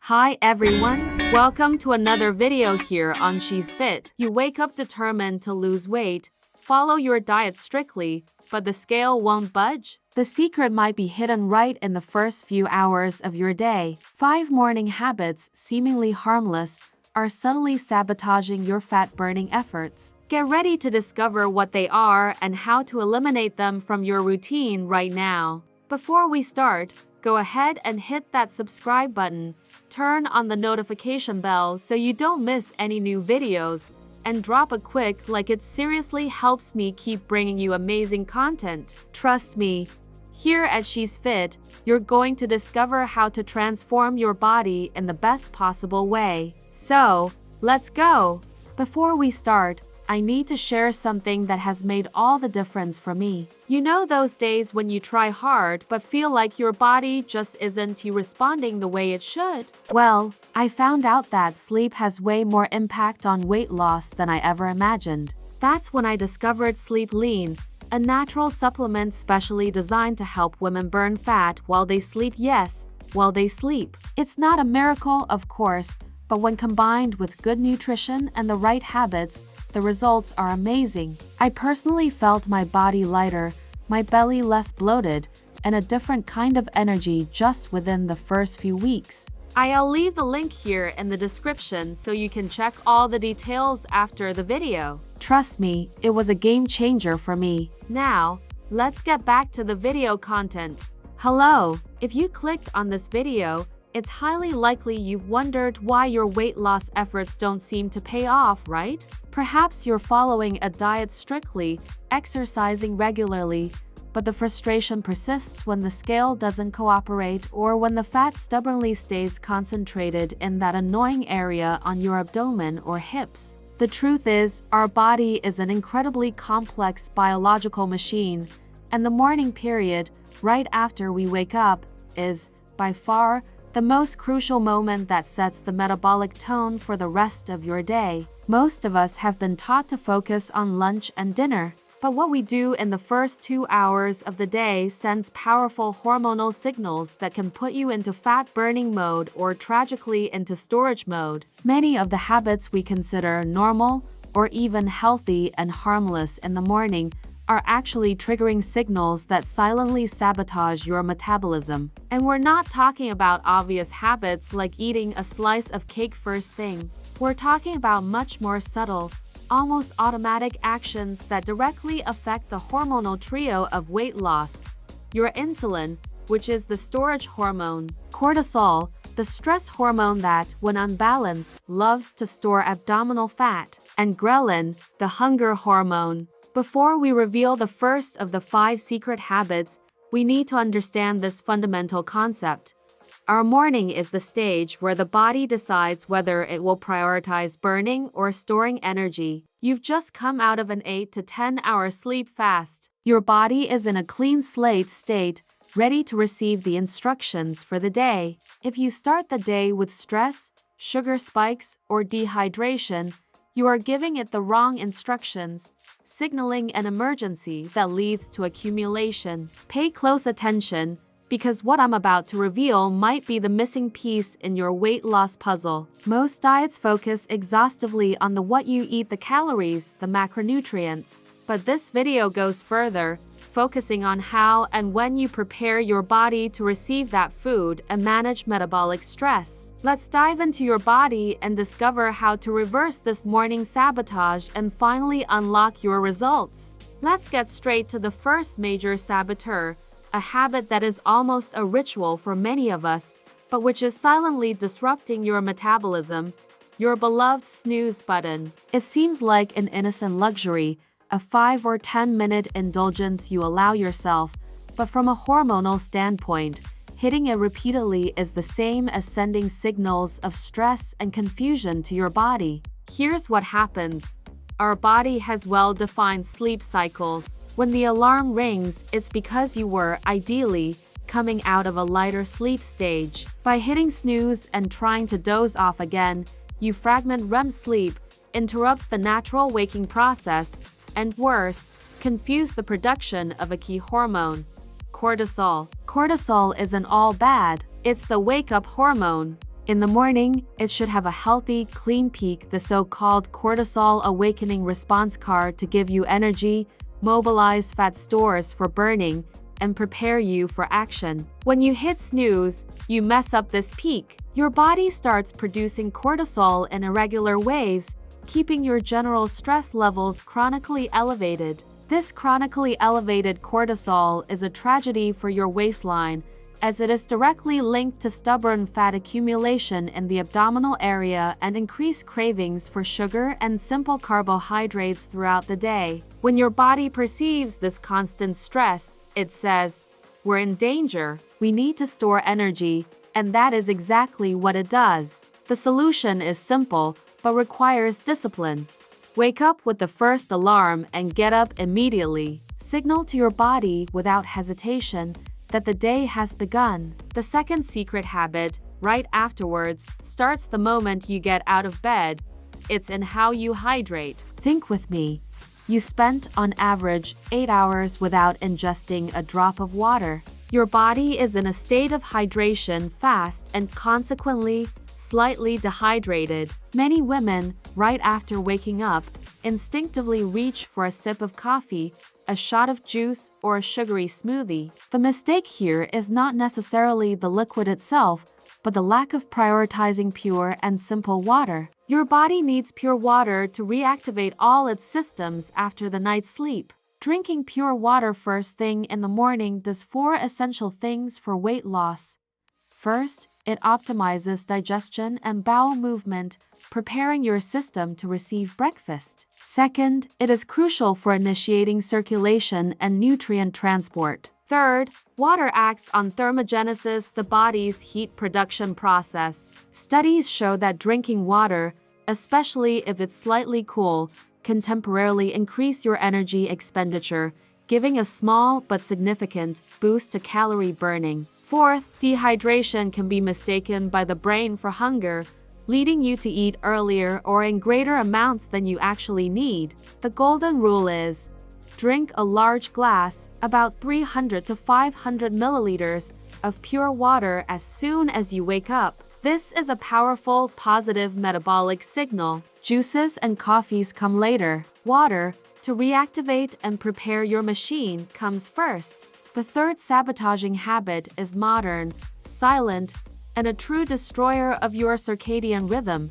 Hi everyone, welcome to another video here on She's Fit. You wake up determined to lose weight, follow your diet strictly, but the scale won't budge? The secret might be hidden right in the first few hours of your day. 5 morning habits, seemingly harmless, are subtly sabotaging your fat-burning efforts. Get ready to discover what they are and how to eliminate them from your routine right now. Before we start, go ahead and hit that subscribe button, turn on the notification bell so you don't miss any new videos, and drop a quick like. It seriously helps me keep bringing you amazing content. Trust me, here at She's Fit, you're going to discover how to transform your body in the best possible way. So, let's go! Before we start, I need to share something that has made all the difference for me. You know those days when you try hard but feel like your body just isn't responding the way it should? Well, I found out that sleep has way more impact on weight loss than I ever imagined. That's when I discovered Sleep Lean, a natural supplement specially designed to help women burn fat while they sleep. Yes, while they sleep. It's not a miracle, of course, but when combined with good nutrition and the right habits, the results are amazing. I personally felt my body lighter, my belly less bloated, and a different kind of energy just within the first few weeks. I'll leave the link here in the description so you can check all the details after the video. Trust me, it was a game changer for me. Now, let's get back to the video content. Hello, if you clicked on this video, it's highly likely you've wondered why your weight loss efforts don't seem to pay off, right? Perhaps you're following a diet strictly, exercising regularly, but the frustration persists when the scale doesn't cooperate or when the fat stubbornly stays concentrated in that annoying area on your abdomen or hips. The truth is, our body is an incredibly complex biological machine, and the morning period, right after we wake up, is, by far, the most crucial moment that sets the metabolic tone for the rest of your day. Most of us have been taught to focus on lunch and dinner, but what we do in the first 2 hours of the day sends powerful hormonal signals that can put you into fat-burning mode or tragically into storage mode. Many of the habits we consider normal or even healthy and harmless in the morning are actually triggering signals that silently sabotage your metabolism. And we're not talking about obvious habits like eating a slice of cake first thing. We're talking about much more subtle, almost automatic actions that directly affect the hormonal trio of weight loss. Your insulin, which is the storage hormone, cortisol, the stress hormone that, when unbalanced, loves to store abdominal fat, and ghrelin, the hunger hormone. Before we reveal the first of the 5 secret habits, we need to understand this fundamental concept. Our morning is the stage where the body decides whether it will prioritize burning or storing energy. You've just come out of an 8 to 10 hour sleep fast. Your body is in a clean slate state, ready to receive the instructions for the day. If you start the day with stress, sugar spikes, or dehydration, you are giving it the wrong instructions, signaling an emergency that leads to accumulation. Pay close attention, because what I'm about to reveal might be the missing piece in your weight loss puzzle. Most diets focus exhaustively on the what you eat, the calories, the macronutrients. But this video goes further, focusing on how and when you prepare your body to receive that food and manage metabolic stress. Let's dive into your body and discover how to reverse this morning sabotage and finally unlock your results. Let's get straight to the first major saboteur, a habit that is almost a ritual for many of us, but which is silently disrupting your metabolism, your beloved snooze button. It seems like an innocent luxury, a 5 or 10-minute indulgence you allow yourself, but from a hormonal standpoint, hitting it repeatedly is the same as sending signals of stress and confusion to your body. Here's what happens. Our body has well-defined sleep cycles. When the alarm rings, it's because you were, ideally, coming out of a lighter sleep stage. By hitting snooze and trying to doze off again, you fragment REM sleep, interrupt the natural waking process, and worse, confuse the production of a key hormone, cortisol. Cortisol isn't all bad. It's the wake-up hormone. In the morning, it should have a healthy, clean peak, the so-called cortisol awakening response card, to give you energy, mobilize fat stores for burning, and prepare you for action. When you hit snooze, you mess up this peak. Your body starts producing cortisol in irregular waves, keeping your general stress levels chronically elevated. This chronically elevated cortisol is a tragedy for your waistline, as it is directly linked to stubborn fat accumulation in the abdominal area and increased cravings for sugar and simple carbohydrates throughout the day. When your body perceives this constant stress, it says, "We're in danger, we need to store energy," and that is exactly what it does. The solution is simple, but requires discipline. Wake up with the first alarm and get up immediately. Signal to your body without hesitation that the day has begun. The second secret habit, right afterwards, starts the moment you get out of bed. It's in how you hydrate. Think with me. You spent, on average, 8 hours without ingesting a drop of water. Your body is in a state of hydration fast and consequently slightly dehydrated. Many women, right after waking up, instinctively reach for a sip of coffee, a shot of juice, or a sugary smoothie. The mistake here is not necessarily the liquid itself, but the lack of prioritizing pure and simple water. Your body needs pure water to reactivate all its systems after the night's sleep. Drinking pure water first thing in the morning does 4 essential things for weight loss. First, it optimizes digestion and bowel movement, preparing your system to receive breakfast. Second, it is crucial for initiating circulation and nutrient transport. Third, water acts on thermogenesis, the body's heat production process. Studies show that drinking water, especially if it's slightly cool, can temporarily increase your energy expenditure, giving a small but significant boost to calorie burning. Fourth, dehydration can be mistaken by the brain for hunger, leading you to eat earlier or in greater amounts than you actually need. The golden rule is, drink a large glass, about 300 to 500 milliliters, of pure water as soon as you wake up. This is a powerful, positive metabolic signal. Juices and coffees come later. Water, to reactivate and prepare your machine, comes first. The third sabotaging habit is modern, silent, and a true destroyer of your circadian rhythm.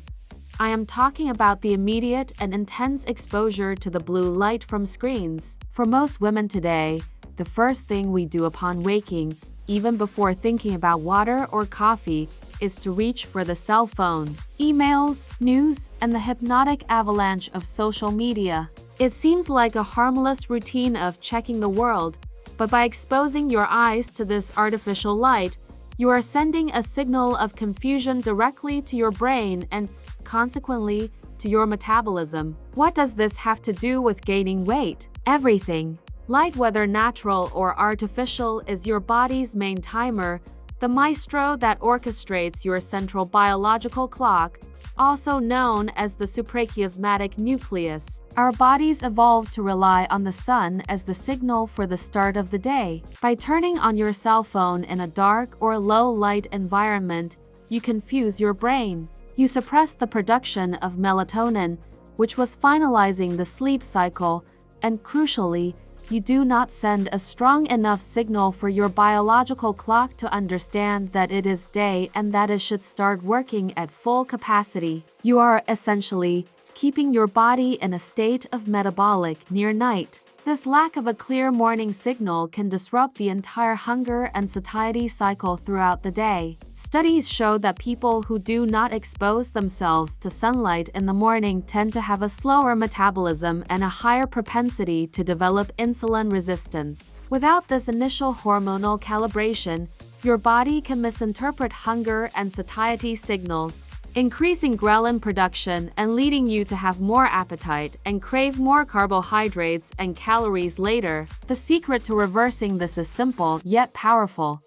I am talking about the immediate and intense exposure to the blue light from screens. For most women today, the first thing we do upon waking, even before thinking about water or coffee, is to reach for the cell phone. Emails, news, and the hypnotic avalanche of social media. It seems like a harmless routine of checking the world, but by exposing your eyes to this artificial light, you are sending a signal of confusion directly to your brain and, consequently, to your metabolism. What does this have to do with gaining weight? Everything. Light, whether natural or artificial, is your body's main timer, the maestro that orchestrates your central biological clock, also known as the suprachiasmatic nucleus. Our bodies evolved to rely on the sun as the signal for the start of the day. By turning on your cell phone in a dark or low-light environment, you confuse your brain. You suppress the production of melatonin, which was finalizing the sleep cycle, and crucially, you do not send a strong enough signal for your biological clock to understand that it is day and that it should start working at full capacity. You are essentially keeping your body in a state of metabolic near night. This lack of a clear morning signal can disrupt the entire hunger and satiety cycle throughout the day. Studies show that people who do not expose themselves to sunlight in the morning tend to have a slower metabolism and a higher propensity to develop insulin resistance. Without this initial hormonal calibration, your body can misinterpret hunger and satiety signals, increasing ghrelin production and leading you to have more appetite and crave more carbohydrates and calories later. The secret to reversing this is simple yet powerful.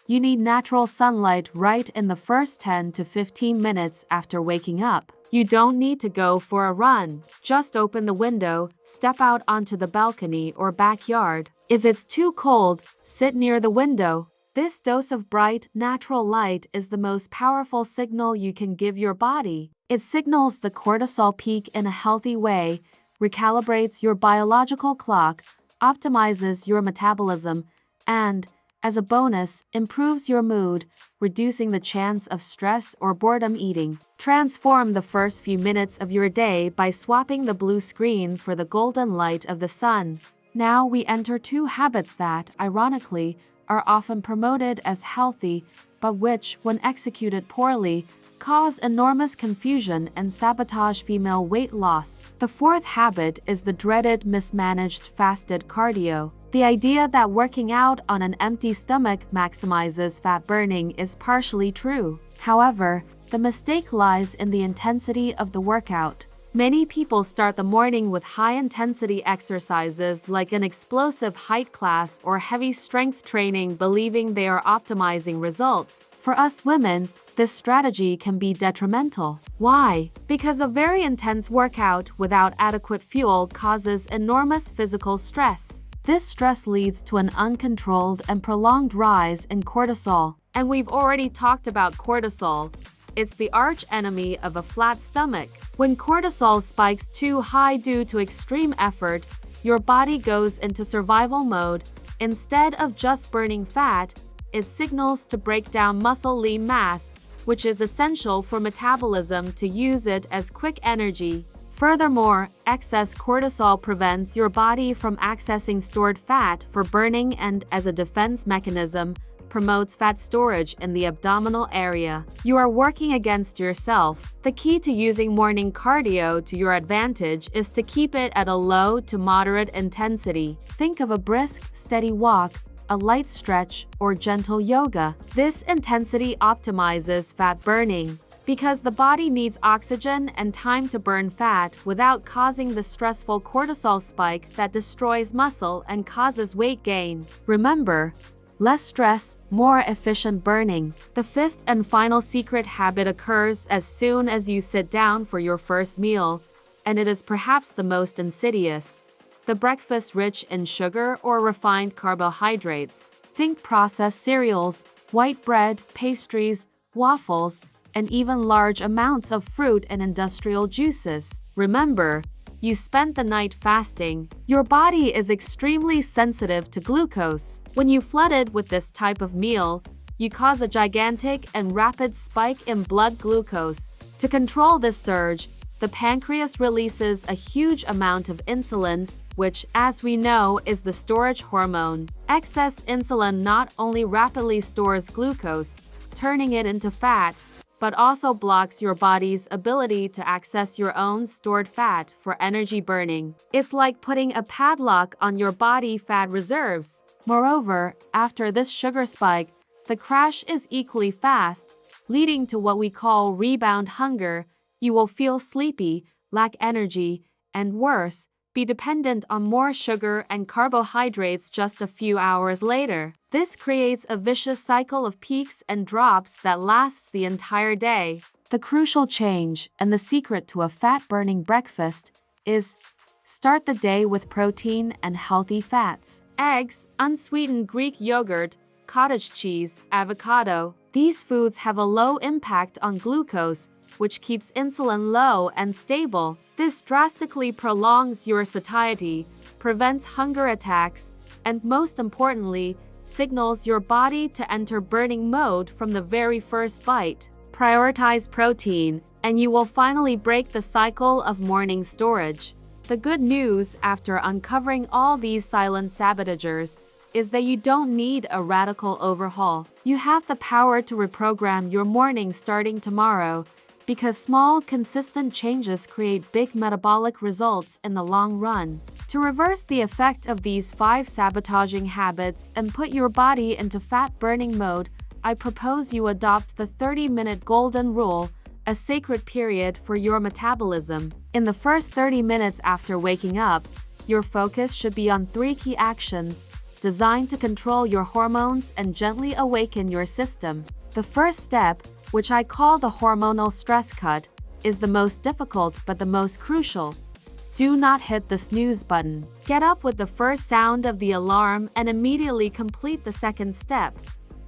You need natural sunlight right in the first 10 to 15 minutes after waking up. You don't need to go for a run. Just open the window, step out onto the balcony or backyard. If it's too cold, sit near the window. This dose of bright, natural light is the most powerful signal you can give your body. It signals the cortisol peak in a healthy way, recalibrates your biological clock, optimizes your metabolism, and, as a bonus, improves your mood, reducing the chance of stress or boredom eating. Transform the first few minutes of your day by swapping the blue screen for the golden light of the sun. Now we enter two habits that, ironically, are often promoted as healthy, but which, when executed poorly, cause enormous confusion and sabotage female weight loss. The fourth habit is the dreaded mismanaged fasted cardio. The idea that working out on an empty stomach maximizes fat burning is partially true. However, the mistake lies in the intensity of the workout. Many people start the morning with high-intensity exercises like an explosive height class or heavy strength training, believing they are optimizing results. For us women, this strategy can be detrimental. Why? Because a very intense workout without adequate fuel causes enormous physical stress. This stress leads to an uncontrolled and prolonged rise in cortisol. And we've already talked about cortisol. It's the arch enemy of a flat stomach. When cortisol spikes too high due to extreme effort, your body goes into survival mode. Instead of just burning fat, it signals to break down muscle lean mass, which is essential for metabolism to use it as quick energy. Furthermore, excess cortisol prevents your body from accessing stored fat for burning and, as a defense mechanism, promotes fat storage in the abdominal area. You are working against yourself. The key to using morning cardio to your advantage is to keep it at a low to moderate intensity. Think of a brisk, steady walk, a light stretch, or gentle yoga. This intensity optimizes fat burning, because the body needs oxygen and time to burn fat without causing the stressful cortisol spike that destroys muscle and causes weight gain. Remember, less stress, more efficient burning. The fifth and final secret habit occurs as soon as you sit down for your first meal, and it is perhaps the most insidious. The breakfast rich in sugar or refined carbohydrates. Think processed cereals, white bread, pastries, waffles, and even large amounts of fruit and industrial juices. Remember, you spent the night fasting. Your body is extremely sensitive to glucose. When you flood it with this type of meal, you cause a gigantic and rapid spike in blood glucose. To control this surge, the pancreas releases a huge amount of insulin, which, as we know, is the storage hormone. Excess insulin not only rapidly stores glucose, turning it into fat, but also blocks your body's ability to access your own stored fat for energy burning. It's like putting a padlock on your body fat reserves. Moreover, after this sugar spike, the crash is equally fast, leading to what we call rebound hunger. You will feel sleepy, lack energy, and worse, be dependent on more sugar and carbohydrates just a few hours later. This creates a vicious cycle of peaks and drops that lasts the entire day. The crucial change, and the secret to a fat-burning breakfast, is start the day with protein and healthy fats. Eggs, unsweetened Greek yogurt, cottage cheese, avocado. These foods have a low impact on glucose, which keeps insulin low and stable. This drastically prolongs your satiety, prevents hunger attacks, and most importantly, signals your body to enter burning mode from the very first bite. Prioritize protein, and you will finally break the cycle of morning storage. The good news, after uncovering all these silent sabotagers, is that you don't need a radical overhaul. You have the power to reprogram your morning starting tomorrow, because small, consistent changes create big metabolic results in the long run. To reverse the effect of these 5 sabotaging habits and put your body into fat-burning mode, I propose you adopt the 30-minute golden rule, a sacred period for your metabolism. In the first 30 minutes after waking up, your focus should be on 3 key actions designed to control your hormones and gently awaken your system. The first step, which I call the hormonal stress cut, is the most difficult but the most crucial. Do not hit the snooze button. Get up with the first sound of the alarm and immediately complete the second step.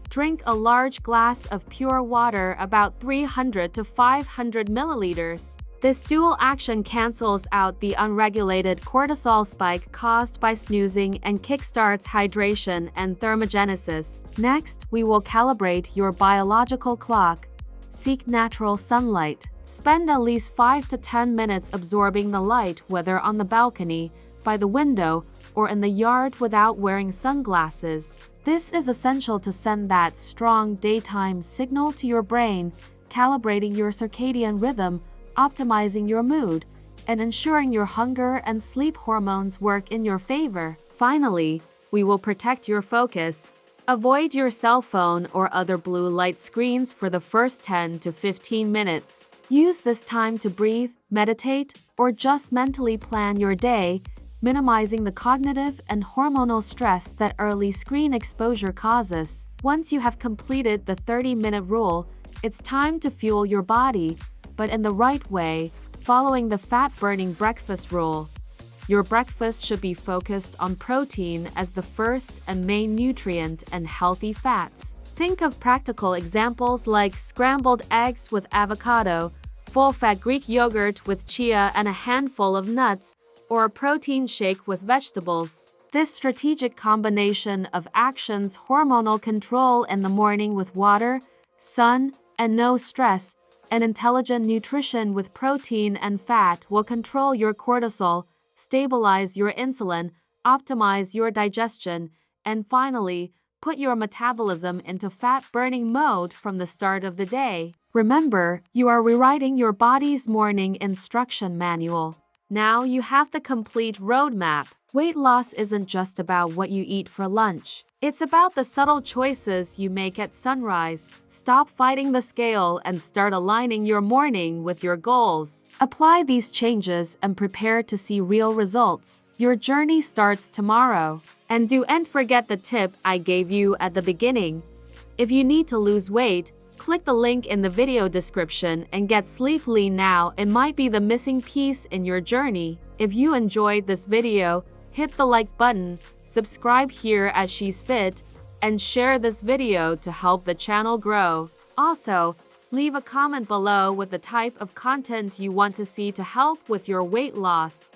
Drink a large glass of pure water, about 300 to 500 milliliters. This dual action cancels out the unregulated cortisol spike caused by snoozing and kickstarts hydration and thermogenesis. Next, we will calibrate your biological clock. Seek natural sunlight. Spend at least 5 to 10 minutes absorbing the light, whether on the balcony, by the window, or in the yard without wearing sunglasses. This is essential to send that strong daytime signal to your brain, calibrating your circadian rhythm, optimizing your mood, and ensuring your hunger and sleep hormones work in your favor. Finally, we will protect your focus. Avoid your cell phone or other blue light screens for the first 10 to 15 minutes. Use this time to breathe, meditate, or just mentally plan your day, minimizing the cognitive and hormonal stress that early screen exposure causes. Once you have completed the 30-minute rule, it's time to fuel your body, but in the right way, following the fat-burning breakfast rule. Your breakfast should be focused on protein as the first and main nutrient and healthy fats. Think of practical examples like scrambled eggs with avocado, full-fat Greek yogurt with chia and a handful of nuts, or a protein shake with vegetables. This strategic combination of actions, hormonal control in the morning with water, sun, and no stress, and intelligent nutrition with protein and fat will control your cortisol, stabilize your insulin, optimize your digestion, and finally, put your metabolism into fat-burning mode from the start of the day. Remember, you are rewriting your body's morning instruction manual. Now you have the complete roadmap. Weight loss isn't just about what you eat for lunch. It's about the subtle choices you make at sunrise. Stop fighting the scale and start aligning your morning with your goals. Apply these changes and prepare to see real results. Your journey starts tomorrow. And don't forget the tip I gave you at the beginning. If you need to lose weight, click the link in the video description and get Sleepily now. It might be the missing piece in your journey. If you enjoyed this video, hit the like button, subscribe here at She's Fit, and share this video to help the channel grow. Also, leave a comment below with the type of content you want to see to help with your weight loss.